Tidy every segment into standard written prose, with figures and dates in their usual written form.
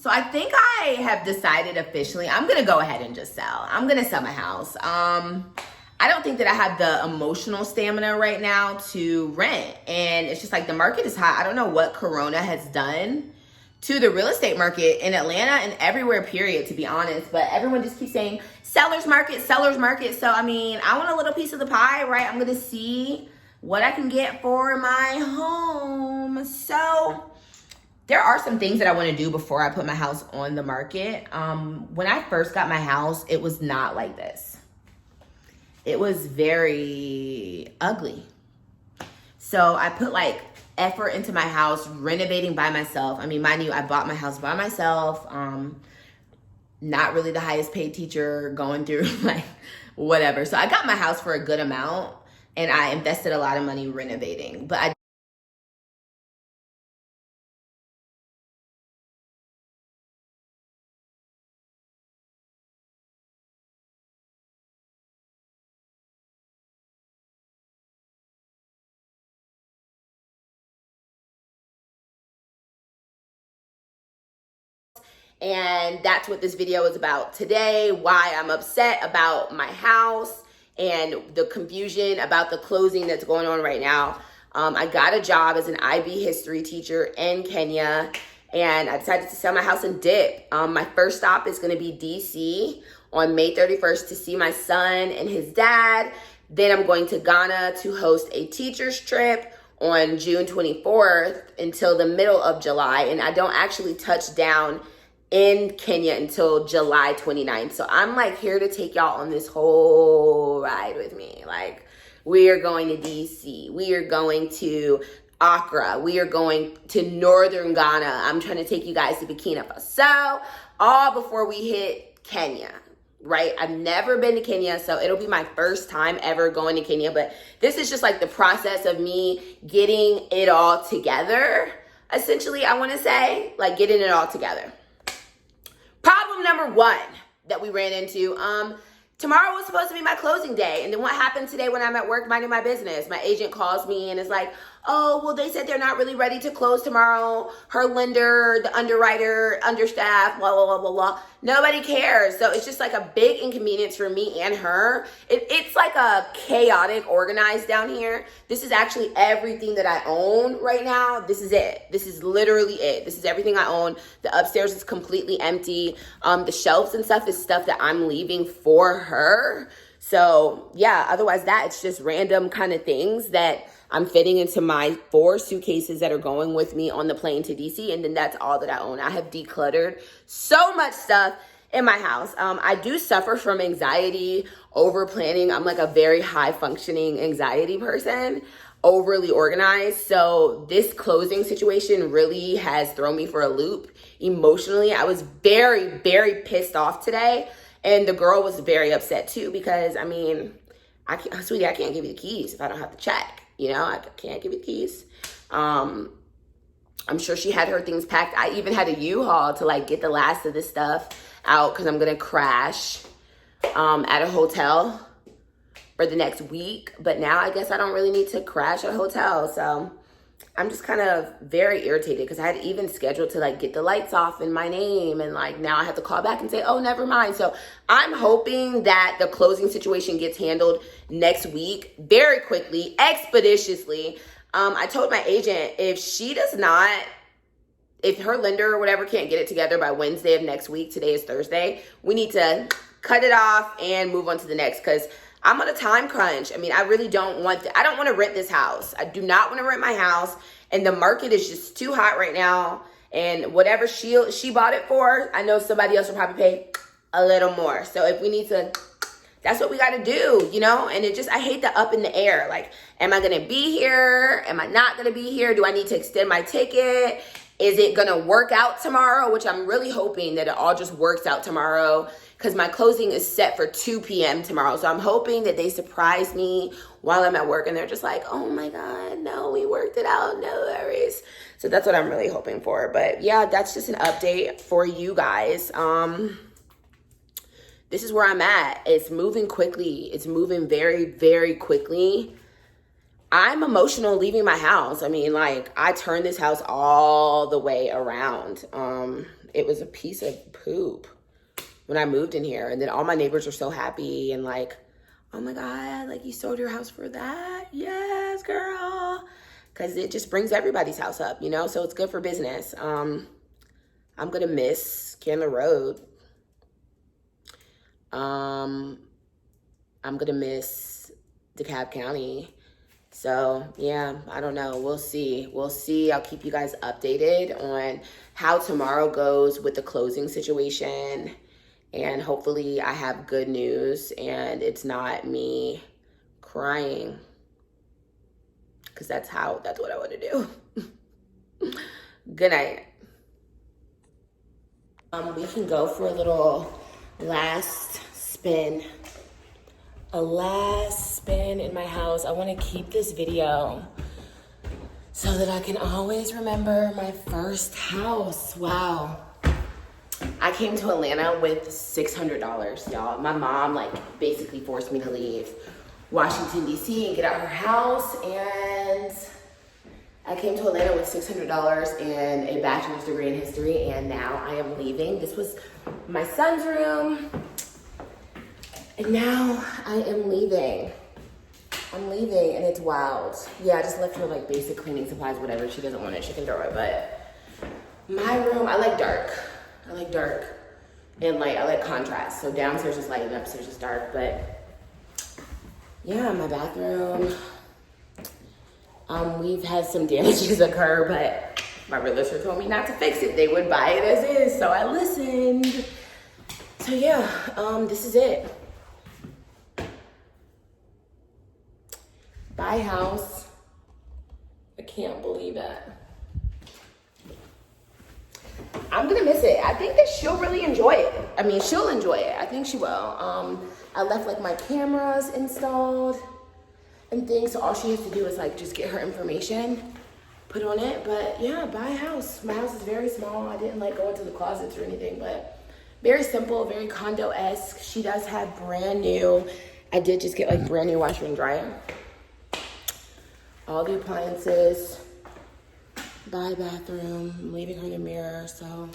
So I think I have decided officially, I'm going to go ahead and just sell. I'm going to sell my house. I don't think that I have the emotional stamina right now to rent. And it's just like the market is hot. I don't know what Corona has done to the real estate market in Atlanta and everywhere, period, to be honest. But everyone just keeps saying seller's market, seller's market. So, I mean, I want a little piece of the pie, right? I'm going to see what I can get for my home. So there are some things that I want to do before I put my house on the market. When I first got my house, it was not like this. It was very ugly. So I put like effort into my house, renovating by myself. I mean, mind you, I bought my house by myself. Not really the highest paid teacher, going through like whatever. So I got my house for a good amount and I invested a lot of money renovating. But I And that's what this video is about today, why I'm upset about my house and the confusion about the closing that's going on right now. I got a job as an IB history teacher in Kenya, and I decided to sell my house and dip. My first stop is gonna be DC on May 31st to see my son and his dad. Then I'm going to Ghana to host a teacher's trip on June 24th until the middle of July. And I don't actually touch down in Kenya until July 29th. So I'm like here to take y'all on this whole ride with me. Like, we are going to DC. We are going to Accra. We are going to northern Ghana. I'm trying to take you guys to Burkina Faso, all before we hit Kenya, right? I've never been to Kenya, so it'll be my first time ever going to Kenya. But this is just like the process of me getting it all together. Essentially, I want to say, like, getting it all together. Problem number one that we ran into, tomorrow was supposed to be my closing day. And then what happened today when I'm at work minding my business? My agent calls me and is like, oh, well, they said they're not really ready to close tomorrow. Her lender, the underwriter, understaffed, blah, blah, blah, blah, blah. Nobody cares. So it's just like a big inconvenience for me and her. It's like a chaotic organized down here. This is actually everything that I own right now. This is it. This is literally it. This is everything I own. The upstairs is completely empty. The shelves and stuff is stuff that I'm leaving for her. So yeah, otherwise that it's just random kind of things that I'm fitting into my 4 suitcases that are going with me on the plane to DC. And then that's all that I own. I have decluttered so much stuff in my house. I do suffer from anxiety, over planning. I'm like a very high functioning anxiety person, overly organized. So this closing situation really has thrown me for a loop emotionally. I was very, very pissed off today. And the girl was very upset too, because I mean, sweetie, I can't give you the keys if I don't have the check. You know, I can't give you the keys. I'm sure she had her things packed. I even had a U-Haul to like get the last of this stuff out because I'm gonna crash at a hotel for the next week. But now I guess I don't really need to crash at a hotel. So I'm just kind of very irritated because I had even scheduled to like get the lights off in my name, and like now I have to call back and say, oh, never mind. So I'm hoping that the closing situation gets handled next week very quickly, expeditiously. I told my agent if her lender or whatever can't get it together by Wednesday of next week, today is Thursday, we need to cut it off and move on to the next, because I'm on a time crunch. I mean, I really don't want I don't want to rent this house. I do not want to rent my house. And the market is just too hot right now. And whatever she bought it for, I know somebody else will probably pay a little more. So if we need to, that's what we got to do, you know? And I hate the up in the air. Like, am I going to be here? Am I not going to be here? Do I need to extend my ticket? Is it going to work out tomorrow? Which I'm really hoping that it all just works out tomorrow, because my closing is set for 2 p.m. tomorrow. So I'm hoping that they surprise me while I'm at work and they're just like, oh my God, no, we worked it out, no worries. So that's what I'm really hoping for. But yeah, that's just an update for you guys. This is where I'm at. It's moving quickly. It's moving very, very quickly. I'm emotional leaving my house. I mean, like, I turned this house all the way around. it was a piece of poop when I moved in here. And then all my neighbors were so happy and like, oh my God, like you sold your house for that? Yes, girl. Because it just brings everybody's house up, you know? So it's good for business. I'm going to miss Candler Road. I'm going to miss DeKalb County. So, yeah, I don't know. We'll see. We'll see. I'll keep you guys updated on how tomorrow goes with the closing situation. And hopefully I have good news and it's not me crying. Because that's what I want to do. Good night. We can go for a little last spin. A last spin in my house. I want to keep this video so that I can always remember my first house. Wow. I came to Atlanta with $600, y'all. My mom like basically forced me to leave Washington, D.C. and get out her house, and I came to Atlanta with $600 and a bachelor's degree in history, and now I am leaving. This was my son's room, and now I am leaving. I'm leaving, and it's wild. Yeah, I just left her like basic cleaning supplies, whatever. She doesn't want it, she can throw it, but my room, I like dark. I like dark and light. I like contrast. So downstairs is light and upstairs is dark, but yeah, my bathroom. We've had some damages occur, but my realtor told me not to fix it. They would buy it as is, so I listened. So yeah, this is it. Bye, house. I can't believe it. I'm gonna miss it. I think that she'll really enjoy it. I mean, she'll enjoy it. I think she will. I left like my cameras installed and things, so all she has to do is like just get her information, put on it. But yeah, buy a house. My house is very small. I didn't like go into the closets or anything, but very simple, very condo-esque. She does have brand new, I did just get like brand new washer and dryer. All the appliances. Bye, bathroom. I'm leaving her the mirror, so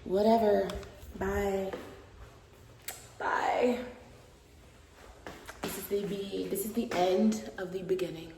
whatever. Bye. Bye. This is the end of the beginning.